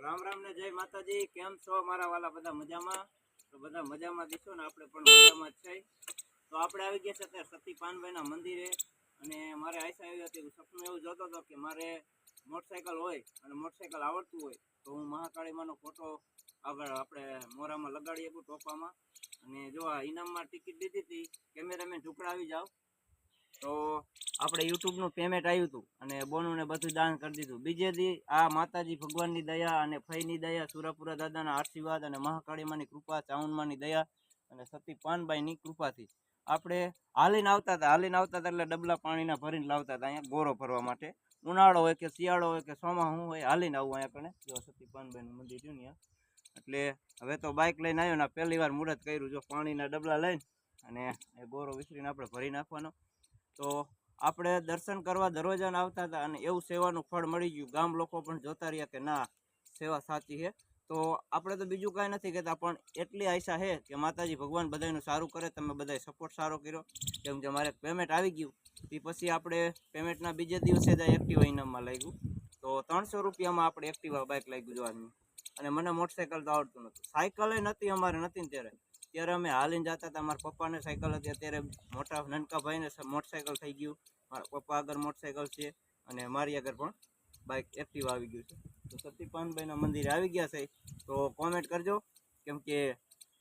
રામ રામ ને જય માતાજી। કેમ છો મારા વાલા? બધા મજામાં? તો બધા મજામાં દીશો ને, આપણે પણ મજામાં જ છે। તો આપણે આવી ગયા છે અત્યારે સતી પાનભાઈના મંદિરે, અને મારે આશા એવી હતી, સપનું એવું જોતો હતો કે મારે મોટરસાઇકલ હોય અને મોટરસાઇકલ આવડતું હોય તો હું મહાકાળીમાંનો ફોટો આગળ આપણે મોરામાં લગાડી શકું, ટોપામાં। અને જો આ ઇનામમાં ટિકિટ લીધી હતી, કેમેરામેન ઢુકડા આવી જાવ, તો આપણે યુટ્યુબનું પેમેન્ટ આવ્યું હતું અને બોનુને બધું દાન કરી દીધું। બીજે દી આ માતાજી ભગવાનની દયા અને ફઈની દયા, સુરાપુરા દાદાના આશીર્વાદ અને મહાકાળીમાંની કૃપા, ચાઉંડમાંની દયા અને સતી પાનબાઈની કૃપાથી આપણે હાલીને આવતા હતા એટલે ડબલા પાણીના ભરીને લાવતા હતા અહીંયા ગોરો ભરવા માટે। ઉનાળો હોય કે શિયાળો હોય કે ચોમાસું હોય, હાલીને આવું અહીંયા કણે જો સતી પાનબાઈનું મંદિર છે ને। એટલે હવે તો બાઇક લઈને આવ્યો ને પહેલી વાર મુહૂર્ત કર્યું, જો પાણીના ડબલા લઈને અને એ ગોરો વિસરીને આપણે ભરી નાખવાનો। તો આપણે દર્શન કરવા દરવાજાને આવતા હતા અને એવું સેવાનું ફળ મળી ગયું। ગામ લોકો પણ જોતા રહ્યા કે ના, સેવા સાચી છે। તો આપણે તો બીજું કાંઈ નથી કહેતા, પણ એટલી આશા છે કે માતાજી ભગવાન બધાનું સારું કરે। તમે બધાએ સપોર્ટ સારો કર્યો, કેમ કે મારે પેમેન્ટ આવી ગયું તે પછી આપણે પેમેન્ટના બીજે દિવસે જ એક્ટિવા ઇનામમાં લાગ્યું। તો 300 રૂપિયામાં આપણે એક્ટિવા બાઇક લાગ્યું જોવાનું। અને મને મોટરસાઇકલ તો આવડતું નહોતું, સાયકલે નથી અમારે, નથી ને ત્યારે અમે હાલીને જતા હતા। મારા પપ્પાને સાયકલ હતી, અત્યારે મોટા નનકા ભાઈને મોટરસાઇકલ થઈ ગયું। મારા પપ્પા આગળ મોટરસાઇકલ છે અને મારી આગળ પણ બાઇક એક્ટિવા આવી ગયું છે। તો સતી પાનબાઈના મંદિરે આવી ગયા છે તો કોમેન્ટ કરજો, કેમ કે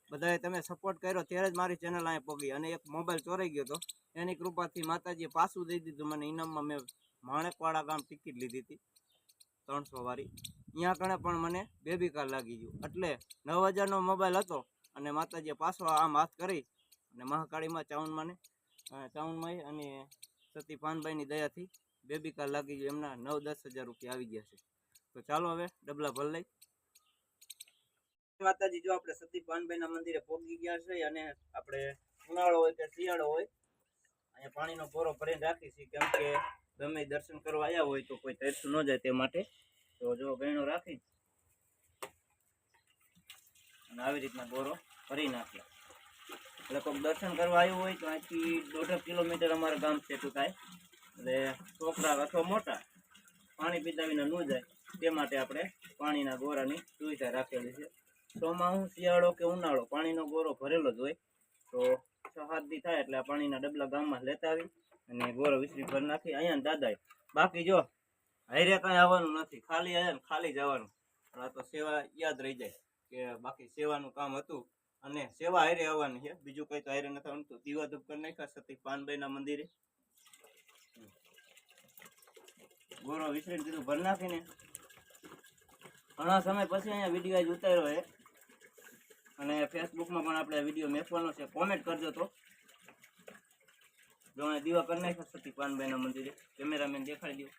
બધાએ તમે સપોર્ટ કર્યો ત્યારે જ મારી ચેનલ અહીંયા પગી। અને એક મોબાઈલ ચોરાઈ ગયો હતો, એની કૃપાથી માતાજીએ પાછું દઈ દીધું મને ઇનામમાં। મેં માણેકવાડા ગામ ટિકિટ લીધી હતી 300 વાળી, અહીંયા કણે પણ મને બેબી કાર લાગી ગયું। એટલે 9000નો મોબાઈલ હતો અને માતાજીએ પાછો આમ હાથ કરી અને મહાકાળીમાં ચાઉંડમાં અને સતી પાનબાઈની દયાથી બેબી કાર લાગી ગયું। એમના 9-10 હજાર રૂપિયા આવી ગયા છે। તો ચાલો હવે ડબલા ભર લઈ માતાજી। જો આપણે સતી પાનબાઈના મંદિરે પહોંચી ગયા છે અને આપણે ઉનાળો હોય કે શિયાળો હોય, અહીંયા પાણીનો ગોરો ભરીને રાખી છે, કેમ કે ગમે દર્શન કરવા આવ્યા હોય તો કોઈ તરતું ન જાય તે માટે। તો જો ગયણો રાખી અને આવી રીતના ગોરો ભરી નાખ્યા। એટલે કોઈ દર્શન કરવા આવ્યું હોય તો અહીંથી 1.5 કિલોમીટર અમારા ગામ સેટું થાય। એટલે છોકરા અથવા મોટા પાણી પીતા વિના ન જાય તે માટે આપણે પાણીના ગોરાની સુવિધા રાખેલી છે। ચોમાસું, શિયાળો કે ઉનાળો પાણીનો ગોરો ભરેલો જ હોય। તો 6-7 દી થાય એટલે આ પાણીના ડબલા ગામમાં લેતા આવી અને ગોરો વિસરી ભરી નાખી અહીંયા દાદાએ। બાકી જો હારે કાંઈ આવવાનું નથી, ખાલી આવ્યા ને ખાલી જવાનું। આ તો સેવા યાદ રહી જાય કે બાકી સેવાનું કામ હતું અને સેવા હારે આવવાની છે, બીજું કંઈ તો હારે નથી આવવાનું। તો દીવા ધૂપ કરી નાખ્યા સતી પાનબાઈના મંદિરે, ગોરો વિસરીને કીધું ભરી નાખીને ઘણા સમય પછી અહીંયા વિડીયો જ ઉતાર્યો છે અને ફેસબુકમાં પણ આપણે વિડીયો મેકવાનો છે, કોમેન્ટ કરજો। તો જો અહીંયા દીવા કરી નાખ્યા સતી પાનબાઈના મંદિરે, કેમેરામેન દેખાડી દો।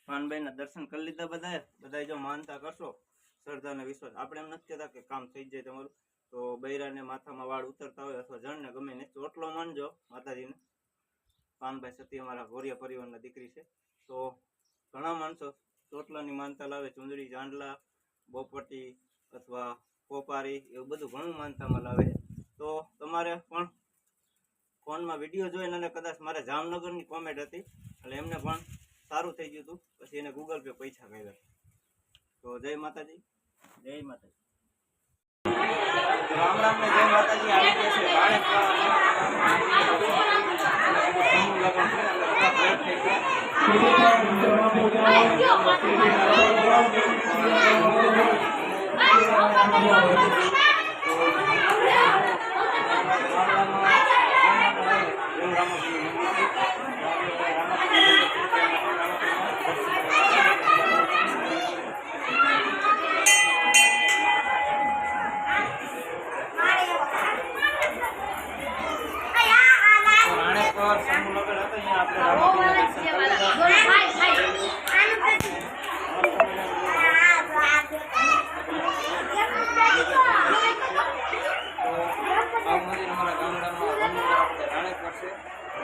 પાનબાઈના દર્શન કરી લીધા બધાએ જો માનતા કરશો, શ્રદ્ધા અને વિશ્વાસ, આપણે એમ નથી કહેતા કે કામ થઈ જાય તમારું। તો બૈરાને માથામાં વાળ ઉતરતા હોય અથવા જણને ગમે ને ચોટલો માનજો માતાજીને। પાનબાઈ સતી અમારા ગોરિયા પરિવારના દીકરી છે, તો ઘણા માણસો ચોટલાની માનતા લાવે, ચુંદડી, ચાંદલા, બોપટી અથવા કોપારી, એવું બધું ઘણું માનતામાં લાવે। તો તમારે પણ ફોનમાં વિડીયો જોઈને અને કદાચ મારે જામનગરની કોમેન્ટ હતી એટલે એમને પણ સારું થઈ ગયું હતું, પછી એને ગૂગલ પે પૈસા કર્યા। તો જય માતાજી, જય માતાજી, રામ રામ ને જય માતાજી। આવી ગયા છે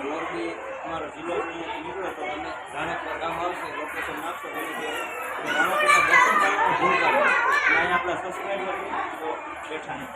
મોરબી અમારો જિલ્લો નીકળો તો તમે રાણેપુર ગામ આવશે, લોકેશન નાખશો તો રાણેપુરના દર્શન કરવાનું ભૂલતા નહીં। અહીંયા આપણા સબસ્ક્રાઈબર તો બેઠા નહીં।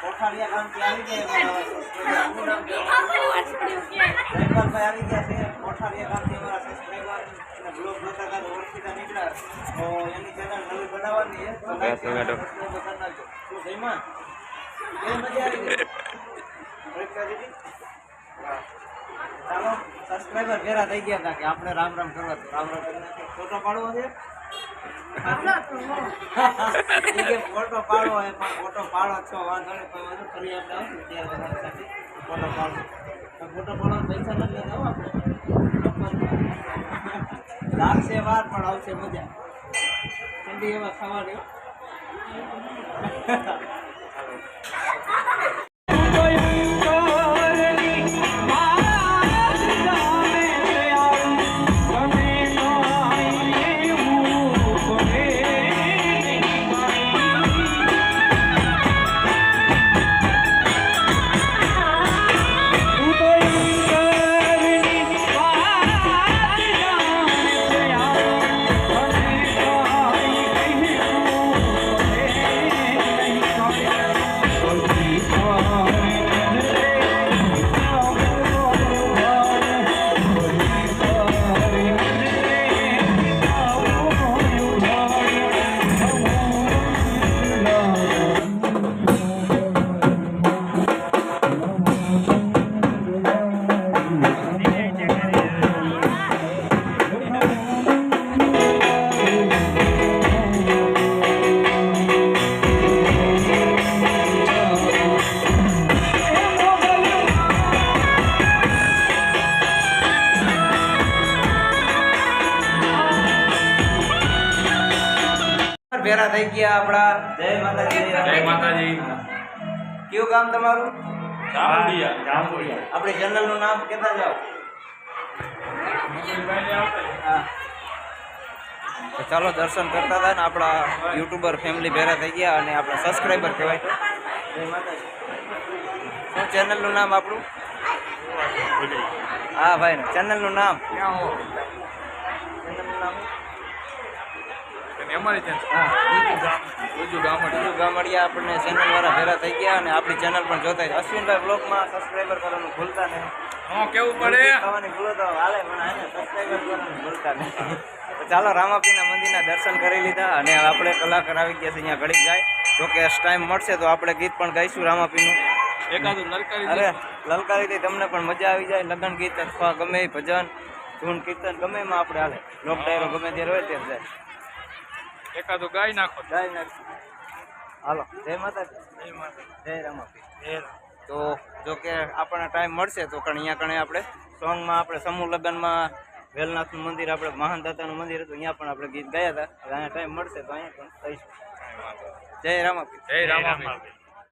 કોઠારિયા કામ થી આવી ગયા કોઠારિયા કામ થી અમારા સબસ્ક્રાઇબર અને બ્લોગ જોતા હતા તો ઓળખીતા નીકળ્યા તો એની ચેનલ નવી બનાવવાની છે તો લાઈક કરી નાખજો. શું જયમાં કેમ મજા આવી ગઈ? ચાલો સબસ્ક્રાઇબર ઘેરા થઈ ગયા હતા કે આપણે રામ રામ કરવા તો રામ રામ કરી નાખીએ. ફોટો પાડવો છે ફોટો પાડવો હોય પણ ફોટો પાડો છો વાંધો નહીં કોઈ વાંધો ફરી આપણે આવશું ત્યારે તમારી સાથે ફોટો પાડો ફોટો પાડવા પૈસા નથી લેતા હો આપણે લાગશે વાર પણ આવશે મજા ઠંડી એવા ખાવા દો. ભેરા થઈ ગયા આપણા. જય માતાજી. જય માતાજી. કયું ગામ તમારું? જામુડિયા. આપણી ચેનલ નું નામ કહેતા જાઓ. હા તો ચાલો દર્શન કરતા હતા ને આપણા યુટ્યુબર ફેમિલી ભેરા થઈ ગયા અને આપણા સબસ્ક્રાઈબર કહેવાય. જય માતાજી. શું ચેનલનું નામ આપણું? હા ભાઈ ચેનલનું નામ ગામડિયા આપણને ચેનલ વાળા ભેરા થઈ ગયા અને આપણી ચેનલ પણ જોતા અશ્વિનભાઈ બ્લોગમાં સબસ્ક્રાઈબર કરવાનું ભૂલતા નહીં. કેવું પડે ખાવાની ભૂલો તો હાલે પણ સબસ્ક્રાઈબર કરવાનું ભૂલતા નહીં. તો ચાલો રામાપીના મંદિરના દર્શન કરી લીધા અને આપણે કલાકાર આવી ગયા છે અહીંયા ઘડીક જાય. જોકે ટાઈમ મળશે તો આપણે ગીત પણ ગાઈશું રામાપીનું એકાદું લલકારી. અરે લલકારીથી તમને પણ મજા આવી જાય. લગ્ન ગીત અથવા ગમે ભજન ધૂન કીર્તન ગમે એમાં આપણે હાલે. લોક ડાયરો ગમે ત્યારે હોય ત્યારે જાય. એકાદું ગાઈ નાખો. ગાઈ નાખશું. હાલો જય માતાજી. જય માતાજી. જય રામાપી. તો જો કે આપણને ટાઈમ મળશે તો અહીંયા કણે આપણે સોંગમાં આપણે સમૂહ લગ્નમાં વેલનાથનું મંદિર આપણે મહાન દાતાનું મંદિર હતું અહીંયા પણ આપણે ગીત ગાયા હતા. અહીંયા ટાઈમ મળશે તો અહીંયા પણ કહીશું. જય રામાપી. જય રામાપી.